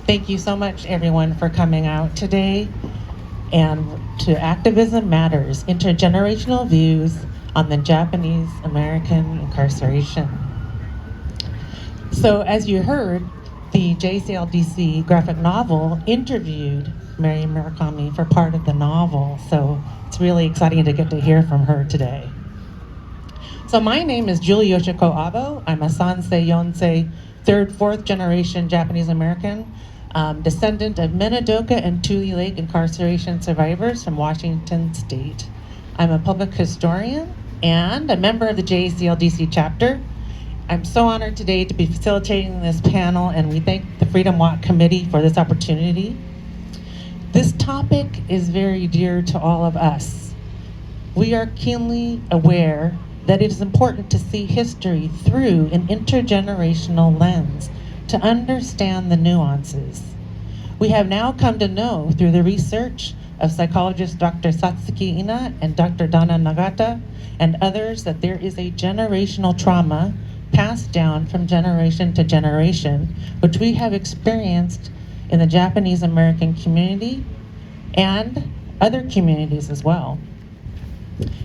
Thank you so much, everyone, for coming out today and to Activism Matters, Intergenerational Views on the Japanese American Incarceration. So as you heard, the JCLDC graphic novel interviewed Mary Murakami for part of the novel, so it's really exciting to get to hear from her today. So my name is Julie Yoshiko Abo. I'm a Sansei Yonsei, third, fourth generation Japanese American, descendant of Minidoka and Tule Lake incarceration survivors from Washington State. I'm a public historian and a member of the JCLDC chapter. I'm so honored today to be facilitating this panel, and we thank the Freedom Walk Committee for this opportunity. This topic is very dear to all of us. We are keenly aware that it is important to see history through an intergenerational lens to understand the nuances. We have now come to know through the research of psychologists Dr. Satsuki Ina and Dr. Dana Nagata and others that there is a generational trauma passed down from generation to generation, which we have experienced in the Japanese American community and other communities as well.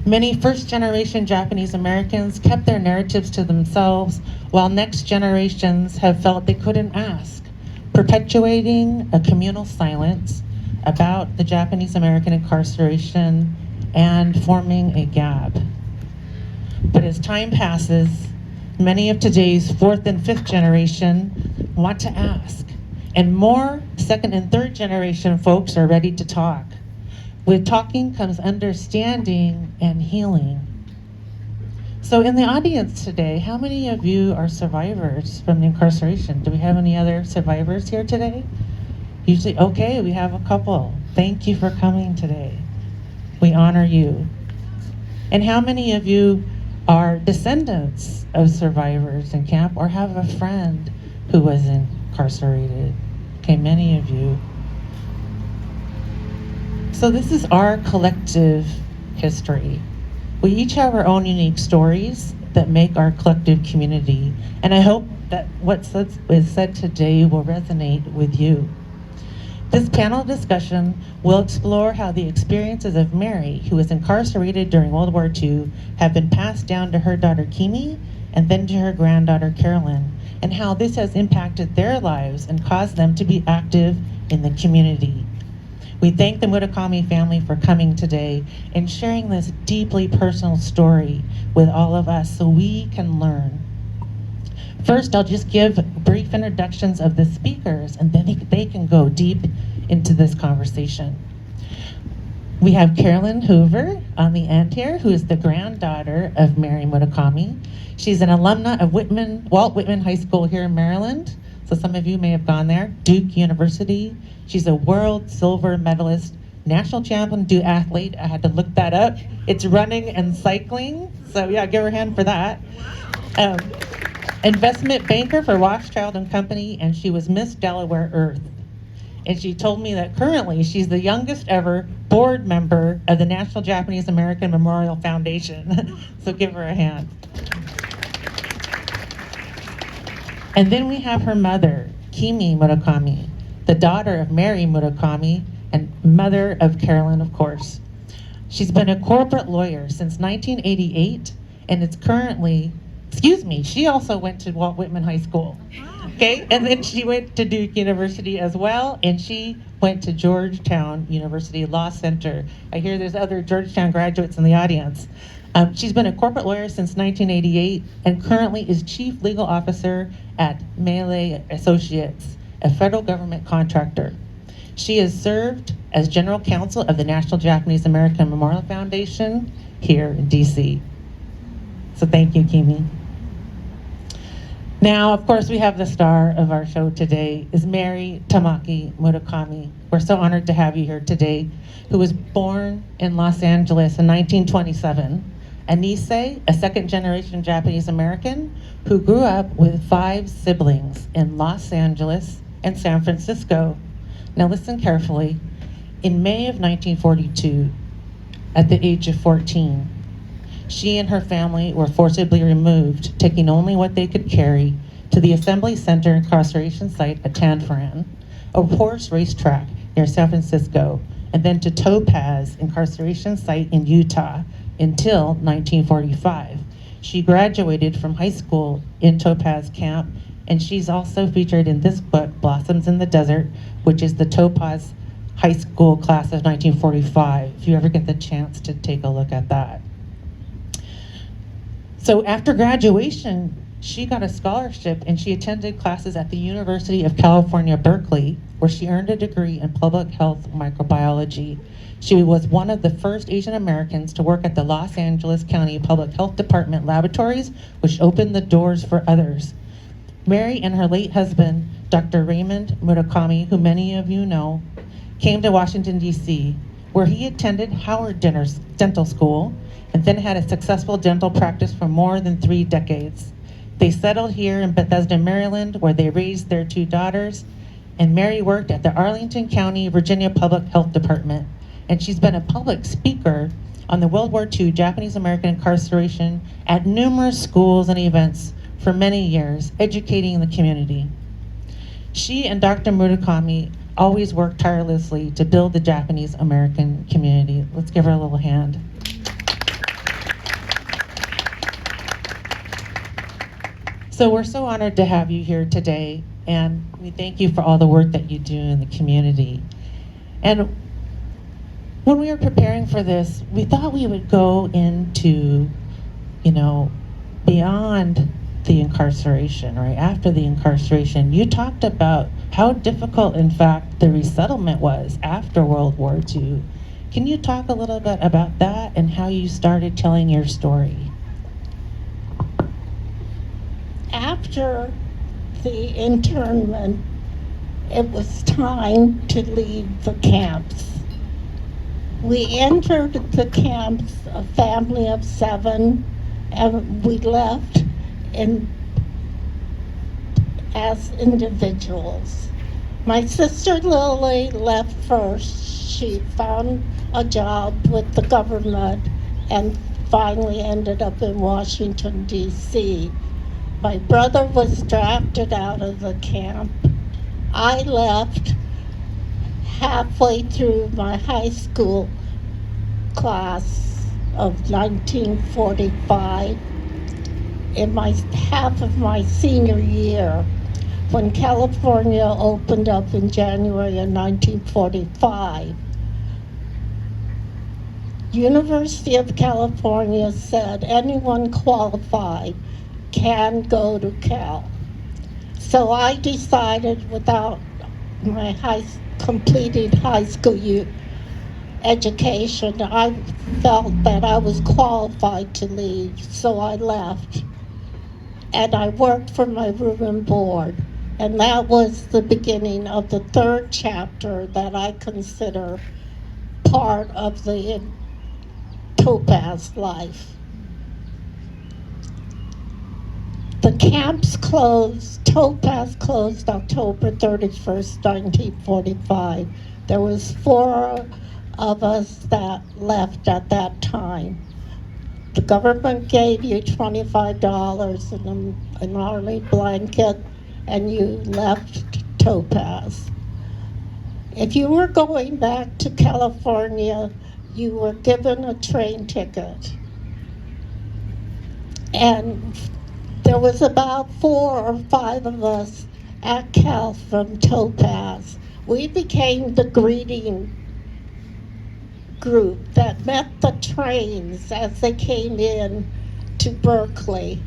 Many first-generation Japanese Americans kept their narratives to themselves, while next generations have felt they couldn't ask, perpetuating a communal silence about the Japanese American incarceration and forming a gap. But as time passes, many of today's fourth and fifth generation want to ask, and more second and third generation folks are ready to talk. With talking comes understanding and healing. So in the audience today, how many of you are survivors from the incarceration? Do we have any other survivors here today? Usually, okay, we have a couple. Thank you for coming today. We honor you. And how many of you are descendants of survivors in camp or have a friend who was incarcerated? Okay, many of you. So this is our collective history. We each have our own unique stories that make our collective community, and I hope that what is said today will resonate with you. This panel discussion will explore how the experiences of Mary, who was incarcerated during World War II, have been passed down to her daughter Kimi and then to her granddaughter Carolyn, and how this has impacted their lives and caused them to be active in the community. We thank the Murakami family for coming today and sharing this deeply personal story with all of us so we can learn. First, I'll just give brief introductions of the speakers, and then they can go deep into this conversation. We have Carolyn Hoover on the end here, who is the granddaughter of Mary Murakami. She's an alumna of Walt Whitman High School here in Maryland. So some of you may have gone there. Duke University. She's a world silver medalist, national champion duathlete. I had to look that up. It's running and cycling. So yeah, give her a hand for that. Investment banker for Rothschild and Company, and she was Miss Delaware Earth. And she told me that currently she's the youngest ever board member of the National Japanese American Memorial Foundation. So give her a hand. And then we have her mother, Kimi Murakami, the daughter of Mary Murakami and mother of Carolyn, of course. She's been a corporate lawyer since 1988, and it's currently, she also went to Walt Whitman High School. Okay, and then she went to Duke University as well, and she went to Georgetown University Law Center. I hear there's other Georgetown graduates in the audience. She's been a corporate lawyer since 1988 and currently is Chief Legal Officer at MELE Associates, a federal government contractor. She has served as General Counsel of the National Japanese American Memorial Foundation here in DC. So thank you, Kimi. Now, of course, we have the star of our show today, is Mary Tamaki Murakami. We're so honored to have you here today, who was born in Los Angeles in 1927. A Nisei, a second-generation Japanese American, who grew up with 5 siblings in Los Angeles and San Francisco. Now listen carefully. In May of 1942, at the age of 14, she and her family were forcibly removed, taking only what they could carry, to the Assembly Center incarceration site at Tanforan, a horse racetrack near San Francisco, and then to Topaz incarceration site in Utah until 1945. She graduated from high school in Topaz camp, and she's also featured in this book, Blossoms in the Desert, which is the Topaz high school class of 1945, if you ever get the chance to take a look at that. So after graduation, she got a scholarship and she attended classes at the University of California, Berkeley, where she earned a degree in public health microbiology. She was one of the first Asian Americans to work at the Los Angeles County Public Health Department laboratories, which opened the doors for others. Mary and her late husband, Dr. Raymond Murakami, who many of you know, came to Washington, D.C., where he attended Howard Dental School and then had a successful dental practice for more than 3 decades. They settled here in Bethesda, Maryland, where they raised their 2 daughters, and Mary worked at the Arlington County, Virginia Public Health Department, and she's been a public speaker on the World War II Japanese American incarceration at numerous schools and events for many years, educating the community. She and Dr. Murakami always worked tirelessly to build the Japanese American community. Let's give her a little hand. So we're so honored to have you here today, and we thank you for all the work that you do in the community. And when we were preparing for this, we thought we would go into, beyond the incarceration, right? After the incarceration, you talked about how difficult, in fact, the resettlement was after World War II. Can you talk a little bit about that and how you started telling your story? After the internment, it was time to leave the camps. We entered the camps, a family of 7, and we left as individuals. My sister Lily left first. She found a job with the government and finally ended up in Washington, D.C. My brother was drafted out of the camp. I left halfway through my high school class of 1945. In half of my senior year, when California opened up in January of 1945, University of California said anyone qualified can go to Cal. So I decided, without my completed high school education, I felt that I was qualified to leave, so I left. And I worked for my room and board. And that was the beginning of the 3rd chapter that I consider part of the Topaz life. The camps closed, Topaz closed October 31st, 1945. There was 4 of us that left at that time. The government gave you $25 and an army blanket, and you left Topaz. If you were going back to California, you were given a train ticket. And there was about 4 or 5 of us at Cal from Topaz. We became the greeting group that met the trains as they came in to Berkeley,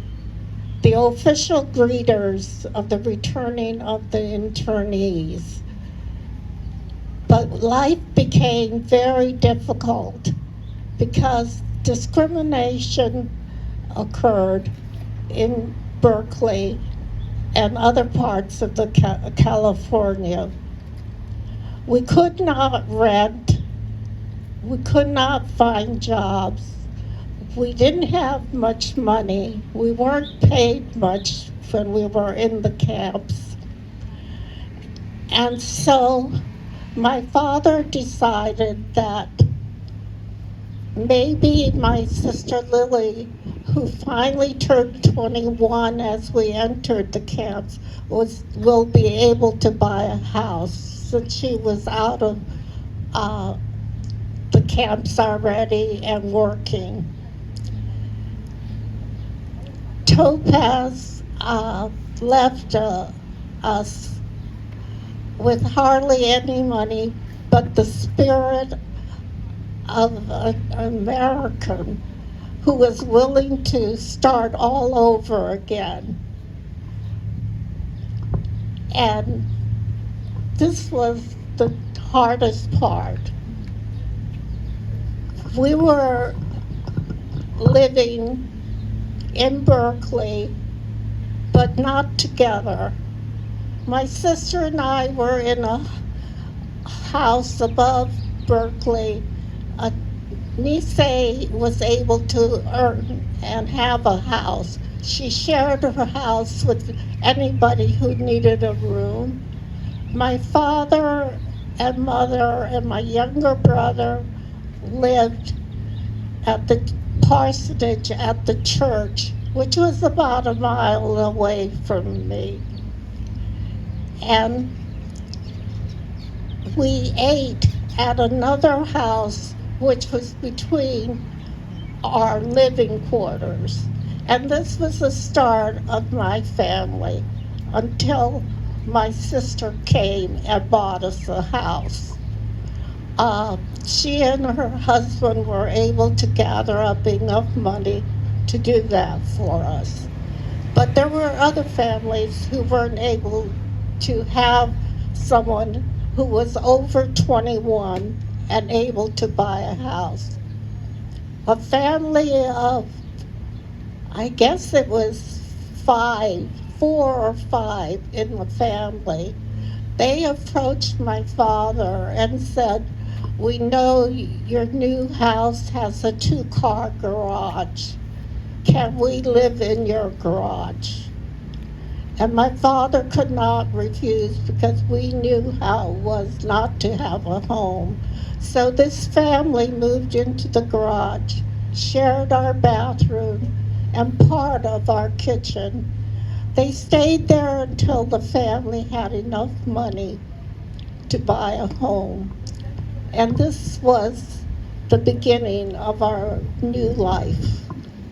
the official greeters of the returning of the internees. But life became very difficult because discrimination occurred in Berkeley and other parts of the California. We could not rent. We could not find jobs. We didn't have much money. We weren't paid much when we were in the camps. And so my father decided that maybe my sister Lily, who finally turned 21 as we entered the camps, will be able to buy a house since she was out of the camps already and working. Topaz left us with hardly any money, but the spirit of an American who was willing to start all over again. And this was the hardest part. We were living in Berkeley, but not together. My sister and I were in a house above Berkeley. Nisei was able to earn and have a house. She shared her house with anybody who needed a room. My father and mother and my younger brother lived at the parsonage at the church, which was about a mile away from me. And we ate at another house which was between our living quarters. And this was the start of my family until my sister came and bought us a house. She and her husband were able to gather up enough money to do that for us. But there were other families who weren't able to have someone who was over 21 and able to buy a house. A family of, I guess it was 4 or 5 in the family, they approached my father and said, "We know your new house has a 2-car garage. Can we live in your garage?" And my father could not refuse because we knew how it was not to have a home. So this family moved into the garage, shared our bathroom and part of our kitchen. They stayed there until the family had enough money to buy a home. And this was the beginning of our new life.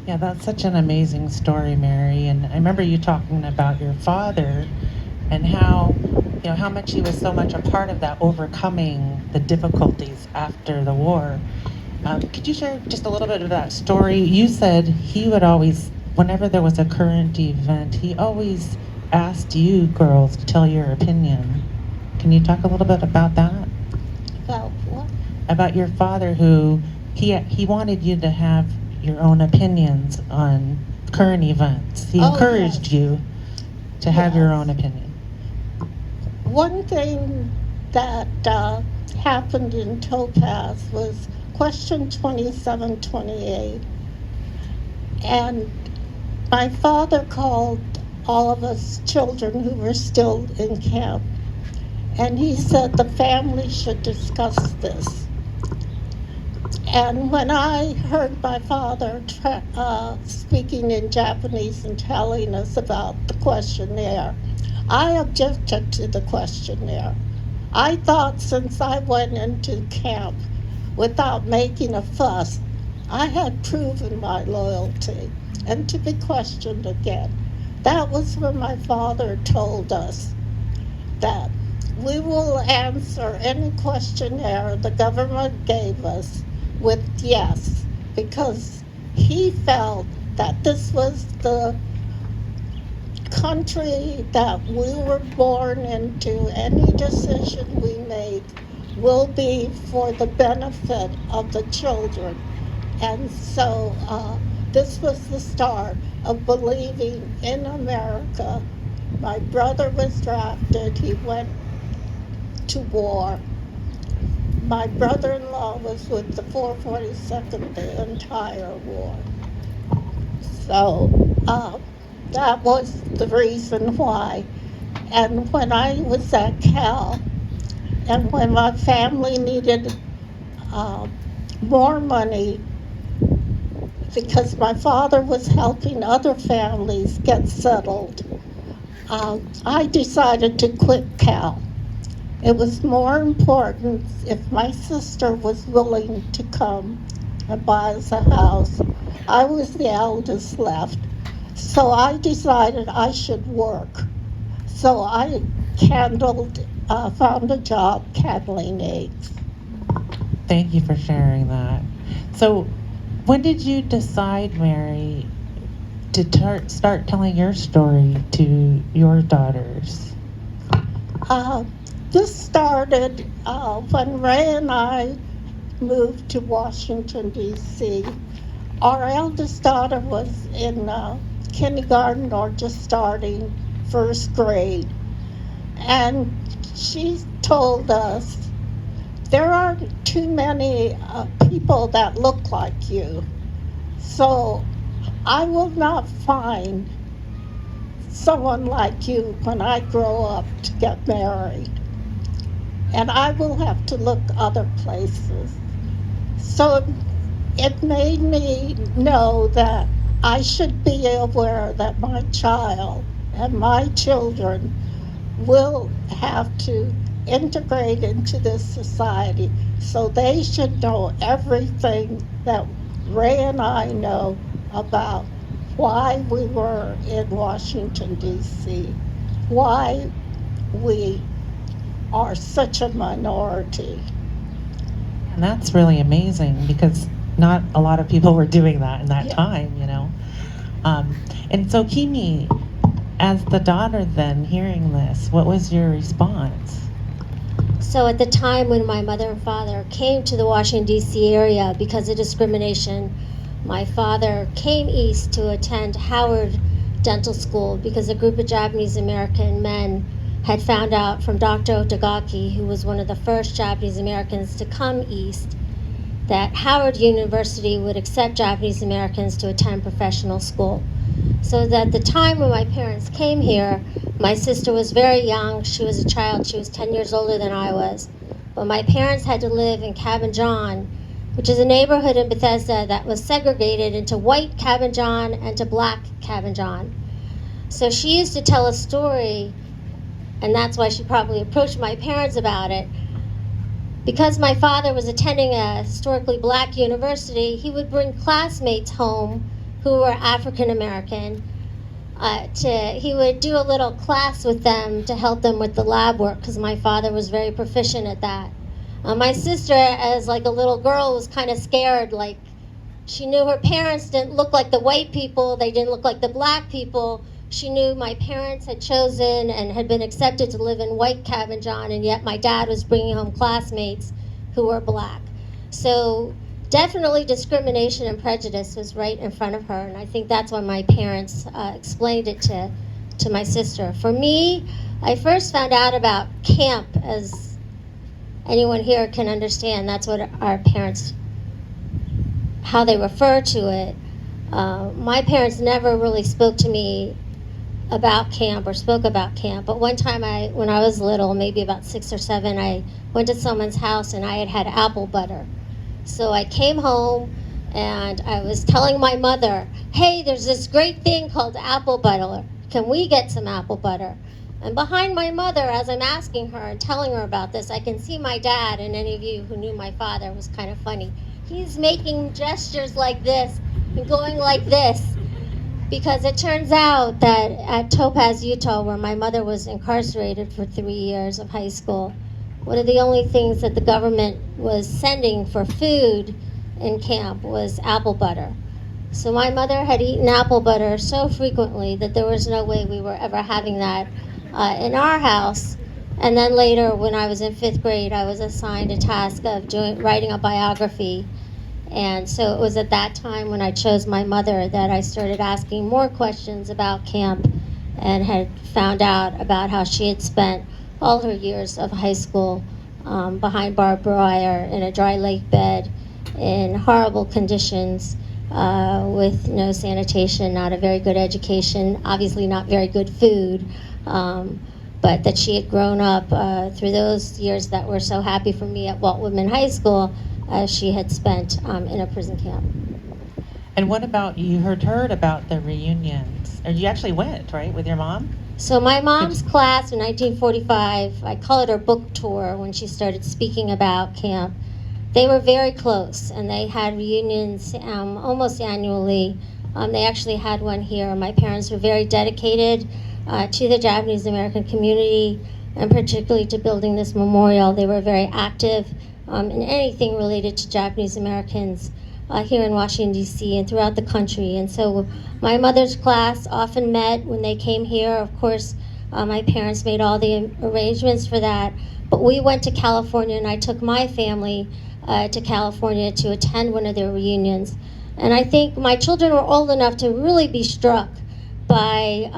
Yeah, that's such an amazing story, Mary. And I remember you talking about your father and how, how much he was so much a part of that overcoming the difficulties after the war. Could you share just a little bit of that story? You said he would always, whenever there was a current event, he always asked you girls to tell your opinion. Can you talk a little bit about that? About what? About your father, who he wanted you to have your own opinions on current events. He encouraged you to have your own opinion. One thing that happened in Topaz was question 2728. And my father called all of us children who were still in camp. And he said the family should discuss this. And when I heard my father speaking in Japanese and telling us about the questionnaire, I objected to the questionnaire. I thought since I went into camp without making a fuss, I had proven my loyalty and to be questioned again. That was when my father told us that we will answer any questionnaire the government gave us with yes, because he felt that this was the country that we were born into. Any decision we make will be for the benefit of the children. And so this was the start of believing in America. My brother was drafted, he went to war. My brother-in-law was with the 442nd the entire war. So that was the reason why. And when I was at Cal, and when my family needed more money because my father was helping other families get settled, I decided to quit Cal. It was more important if my sister was willing to come and buy us a house. I was the eldest left, so I decided I should work. So I found a job candling eggs. Thank you for sharing that. So, when did you decide, Mary, to start telling your story to your daughters? This started when Ray and I moved to Washington, D.C. Our eldest daughter was in kindergarten or just starting first grade. And she told us, there aren't too many people that look like you. So I will not find someone like you when I grow up to get married. And I will have to look other places. So it made me know that I should be aware that my child and my children will have to integrate into this society. So they should know everything that Ray and I know about why we were in Washington, D.C., why we are such a minority. And that's really amazing because not a lot of people were doing that in that time, you know. And so, Kimi, as the daughter then hearing this, what was your response? So at the time when my mother and father came to the Washington, D.C. area because of discrimination, my father came east to attend Howard Dental School because a group of Japanese American men had found out from Dr. Otagaki, who was one of the first Japanese Americans to come east, that Howard University would accept Japanese Americans to attend professional school. So that at the time when my parents came here, my sister was very young. She was a child. She was 10 years older than I was. But my parents had to live in Cabin John, which is a neighborhood in Bethesda that was segregated into white Cabin John and to black Cabin John. So she used to tell a story, and that's why she probably approached my parents about it. Because my father was attending a historically black university, he would bring classmates home who were African American. He would do a little class with them to help them with the lab work because my father was very proficient at that. My sister, as like a little girl, was kind of scared. Like, she knew her parents didn't look like the white people, they didn't look like the black people. She knew my parents had chosen and had been accepted to live in white Cabin John, and yet my dad was bringing home classmates who were black. So definitely discrimination and prejudice was right in front of her, and I think that's why my parents explained it to my sister. For me, I first found out about camp, as anyone here can understand. That's what our parents, how they refer to it. My parents never really spoke to me about camp or spoke about camp, but one time when I was little, maybe about 6 or 7, I went to someone's house and I had apple butter. So I came home and I was telling my mother, hey, there's this great thing called apple butter. Can we get some apple butter? And behind my mother, as I'm asking her and telling her about this, I can see my dad, and any of you who knew my father was kind of funny. He's making gestures like this and going like this, because it turns out that at Topaz, Utah, where my mother was incarcerated for 3 years of high school, one of the only things that the government was sending for food in camp was apple butter. So my mother had eaten apple butter so frequently that there was no way we were ever having that in our house. And then later, when I was in 5th grade, I was assigned a task of writing a biography. And so it was at that time when I chose my mother that I started asking more questions about camp and had found out about how she had spent all her years of high school behind barbed wire in a dry lake bed in horrible conditions with no sanitation, not a very good education, obviously not very good food, but that she had grown up through those years that were so happy for me at Walt Whitman High School as she had spent in a prison camp. And what about, you heard about the reunions? Or you actually went, right, with your mom? So my mom's class in 1945, I call it her book tour when she started speaking about camp. They were very close, and they had reunions almost annually. They actually had one here. My parents were very dedicated to the Japanese American community, and particularly to building this memorial. They were very active in anything related to Japanese Americans here in Washington, D.C. and throughout the country. And so my mother's class often met when they came here. Of course, my parents made all the arrangements for that. But we went to California, and I took my family to California to attend one of their reunions. And I think my children were old enough to really be struck by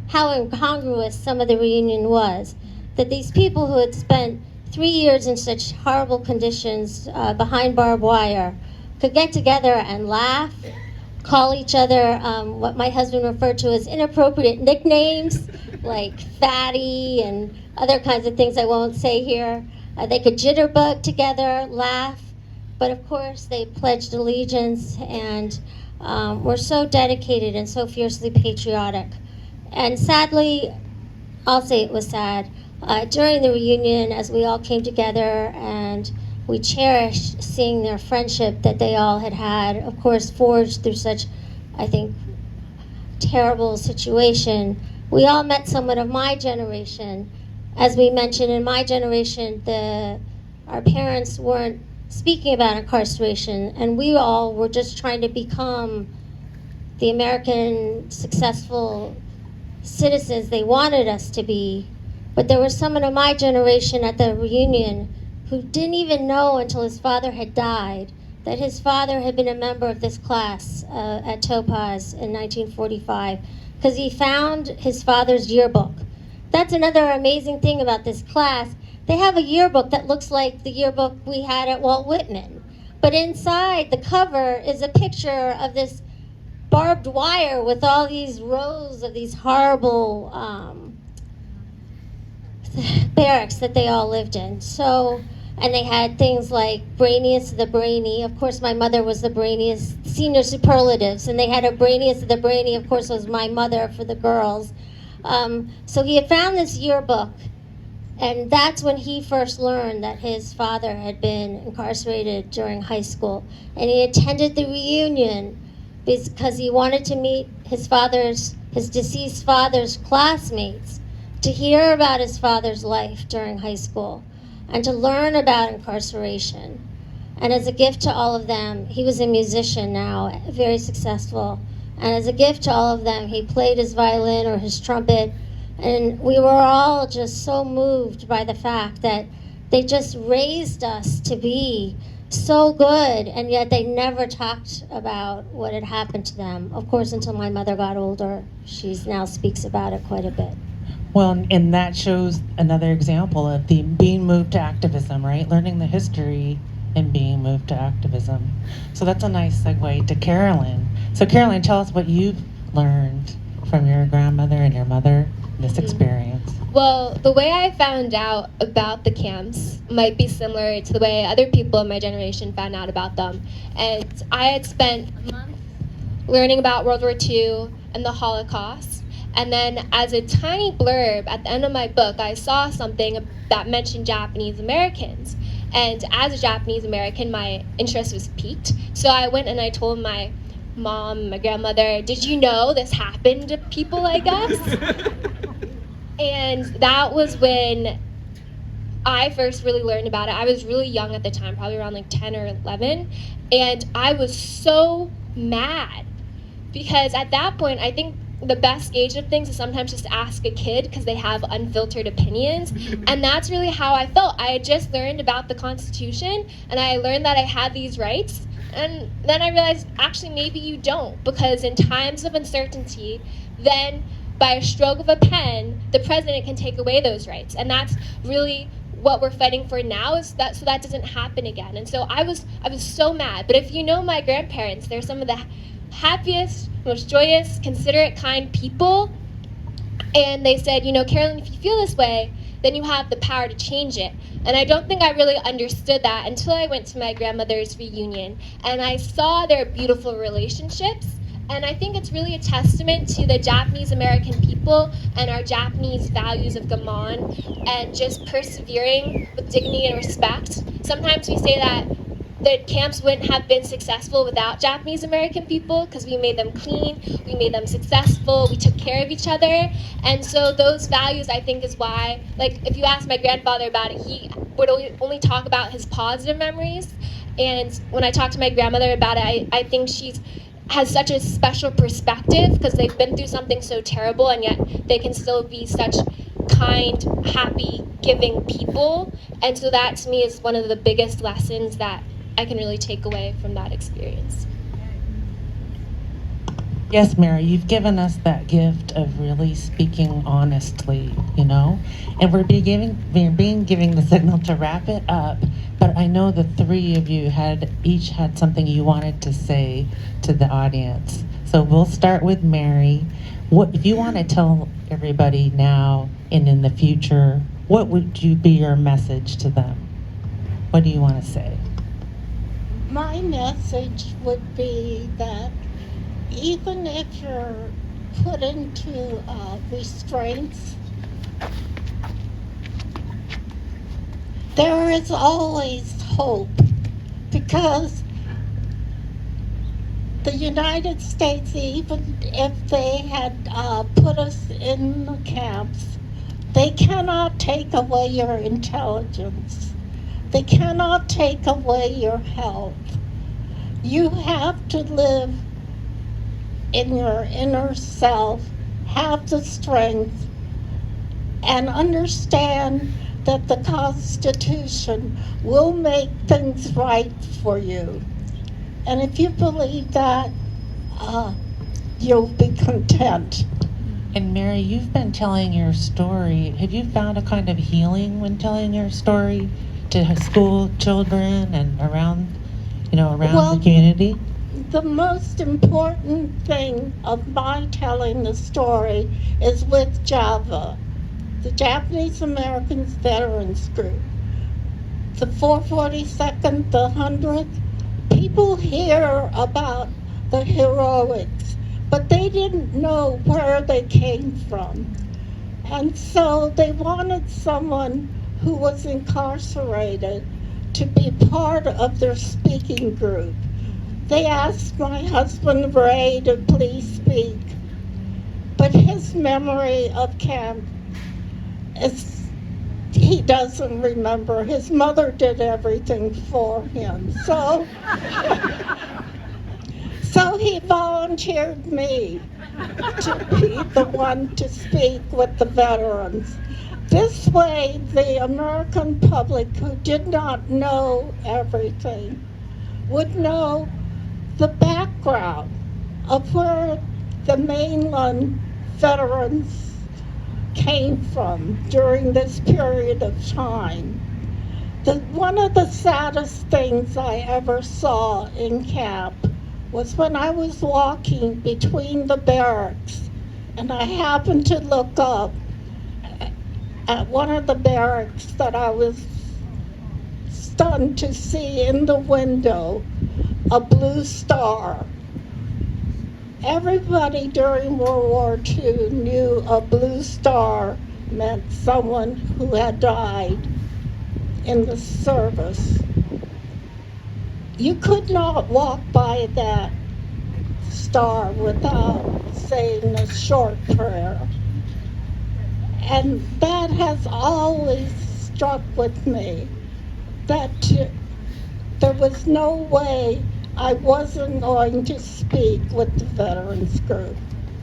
how incongruous some of the reunion was. That these people who had spent 3 years in such horrible conditions behind barbed wire could get together and laugh, call each other what my husband referred to as inappropriate nicknames, like fatty and other kinds of things I won't say here. They could jitterbug together, laugh, but of course they pledged allegiance and were so dedicated and so fiercely patriotic. And sadly, I'll say it was sad, during the reunion as we all came together and we cherished seeing their friendship that they all had, of course, forged through such, I think, terrible situation. We all met someone of my generation. As we mentioned, in my generation, our parents weren't speaking about incarceration, and we all were just trying to become the American successful citizens they wanted us to be. But there was someone of my generation at the reunion who didn't even know until his father had died that his father had been a member of this class at Topaz in 1945, because he found his father's yearbook. That's another amazing thing about this class. They have a yearbook that looks like the yearbook we had at Walt Whitman. But inside the cover is a picture of this barbed wire with all these rows of these horrible barracks that they all lived in. So, and they had things like brainiest of the brainy. Of course, my mother was the brainiest, senior superlatives, and they had a brainiest of the brainy, of course, was my mother for the girls. So he had found this yearbook, and that's when he first learned that his father had been incarcerated during high school. And he attended the reunion because he wanted to meet his deceased father's classmates, to hear about his father's life during high school, and to learn about incarceration. And as a gift to all of them, he was a musician now, very successful. And as a gift to all of them, he played his violin or his trumpet. And we were all just so moved by the fact that they just raised us to be so good, and yet they never talked about what had happened to them. Of course, until my mother got older, she now speaks about it quite a bit. Well, and that shows another example of the being moved to activism, right? Learning the history and being moved to activism. So that's a nice segue to Carolyn. So Carolyn, tell us what you've learned from your grandmother and your mother, this experience. Well, the way I found out about the camps might be similar to the way other people in my generation found out about them. And I had spent months learning about World War II and the Holocaust. And then as a tiny blurb at the end of my book, I saw something that mentioned Japanese Americans. And as a Japanese American, my interest was piqued. So I went and I told my mom, my grandmother, did you know this happened to people like us? And that was when I first really learned about it. I was really young at the time, probably around like 10 or 11. And I was so mad because at that point, I think the best gauge of things is sometimes just to ask a kid because they have unfiltered opinions. And that's really how I felt. I had just learned about the Constitution and I learned that I had these rights. And then I realized, actually, maybe you don't, because in times of uncertainty, then by a stroke of a pen, the president can take away those rights. And that's really what we're fighting for now, is that so that doesn't happen again. And so I was so mad. But if you know my grandparents, they're some of the happiest, most joyous, considerate, kind people. And they said, you know, Carolyn, if you feel this way, then you have the power to change it. And I don't think I really understood that until I went to my grandmother's reunion and I saw their beautiful relationships. And I think it's really a testament to the Japanese American people and our Japanese values of gammon and just persevering with dignity and respect. Sometimes we say that the camps wouldn't have been successful without Japanese American people because we made them clean, we made them successful, we took care of each other. And so those values, I think, is why, like, if you ask my grandfather about it, he would only talk about his positive memories. And when I talk to my grandmother about it, I think has such a special perspective because they've been through something so terrible and yet they can still be such kind, happy, giving people. And so that to me is one of the biggest lessons that I can really take away from that experience. Yes, Mary, you've given us that gift of really speaking honestly, you know? And we're being given the signal to wrap it up, but I know the three of you each had something you wanted to say to the audience. So we'll start with Mary. What if you want to tell everybody now and in the future, what would be your message to them? What do you want to say? My message would be that even if you're put into restraints, there is always hope, because the United States, even if they had put us in the camps, they cannot take away your intelligence. They cannot take away your health. You have to live in your inner self, have the strength, and understand that the Constitution will make things right for you. And if you believe that, you'll be content. And Mary, you've been telling your story. Have you found a kind of healing when telling your story to school children and around the community? The most important thing of my telling the story is with JAVA, the Japanese Americans Veterans Group. The 442nd, the 100th, people hear about the heroics, but they didn't know where they came from. And so they wanted someone who was incarcerated to be part of their speaking group. They asked my husband Ray to please speak, but his memory of camp he doesn't remember. His mother did everything for him. So he volunteered me to be the one to speak with the veterans. This way, the American public who did not know everything would know the background of where the mainland veterans came from during this period of time. One of the saddest things I ever saw in camp was when I was walking between the barracks and I happened to look up at one of the barracks that I was stunned to see in the window, a blue star. Everybody during World War II knew a blue star meant someone who had died in the service. You could not walk by that star without saying a short prayer. And that has always struck with me, that there was no way I wasn't going to speak with the veterans group.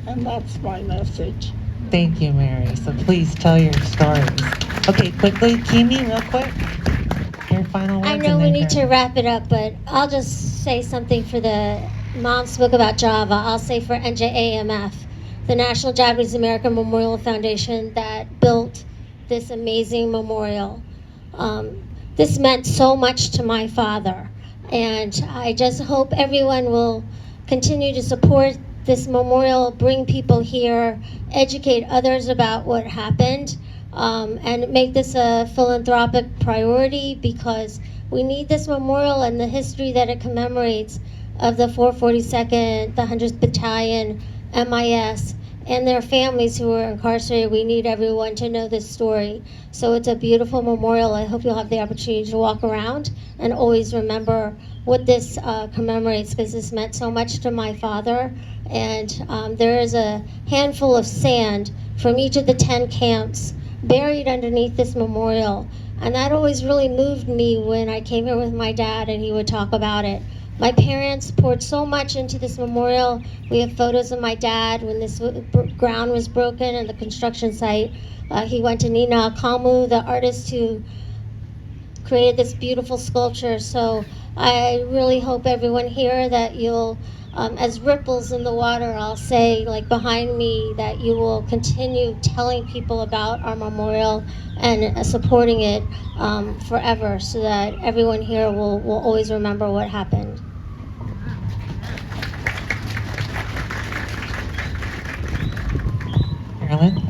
And that's my message. Thank you, Mary. So please tell your stories. Okay, quickly, Kimi, real quick. Your final words. I know we need to wrap it up, but I'll just say something for the mom spoke about Java. I'll say for NJAMF, the National Japanese American Memorial Foundation that built this amazing memorial. This meant so much to my father. And I just hope everyone will continue to support this memorial, bring people here, educate others about what happened. and make this a philanthropic priority, because we need this memorial and the history that it commemorates of the 442nd, the 100th Battalion, MIS, and their families who were incarcerated. We need everyone to know this story. So it's a beautiful memorial. I hope you'll have the opportunity to walk around and always remember what this commemorates, because this meant so much to my father. And there is a handful of sand from each of the 10 camps buried underneath this memorial. And that always really moved me when I came here with my dad and he would talk about it. My parents poured so much into this memorial. We have photos of my dad when this ground was broken and the construction site. He went to Nina Akamu, the artist who created this beautiful sculpture. So I really hope everyone here that you'll, as ripples in the water, I'll say, like behind me, that you will continue telling people about our memorial and supporting it forever, so that everyone here will always remember what happened. Carolyn?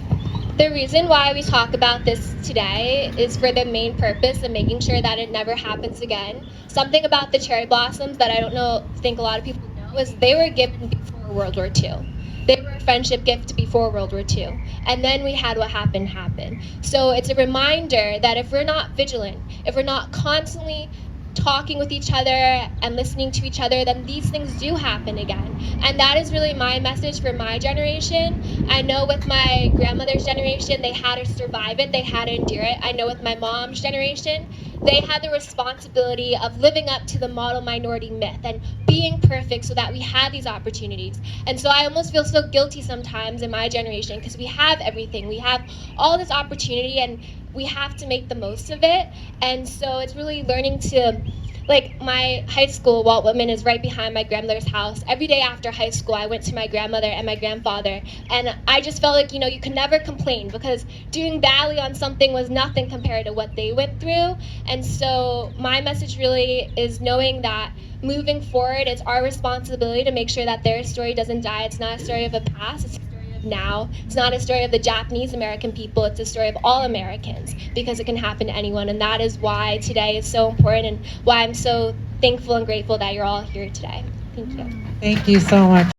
The reason why we talk about this today is for the main purpose of making sure that it never happens again. Something about the cherry blossoms that I think a lot of people know is they were given before World War II. They were a friendship gift before World War II. And then we had what happened happen. So it's a reminder that if we're not vigilant, if we're not constantly talking with each other and listening to each other, then these things do happen again. And that is really my message for my generation. I know with my grandmother's generation, they had to survive it, they had to endure it. I know with my mom's generation, they had the responsibility of living up to the model minority myth and being perfect so that we had these opportunities. And so I almost feel so guilty sometimes in my generation, because we have everything. We have all this opportunity and we have to make the most of it. And so it's really learning to, like, my high school, Walt Whitman, is right behind my grandmother's house. Every day after high school, I went to my grandmother and my grandfather, and I just felt like, you could never complain, because doing badly on something was nothing compared to what they went through. And so my message really is knowing that moving forward, it's our responsibility to make sure that their story doesn't die. It's not a story of a past, it's a story of now. It's not a story of the Japanese American people, it's a story of all Americans, because it can happen to anyone. And that is why today is so important and why I'm so thankful and grateful that you're all here today. Thank you. Thank you so much.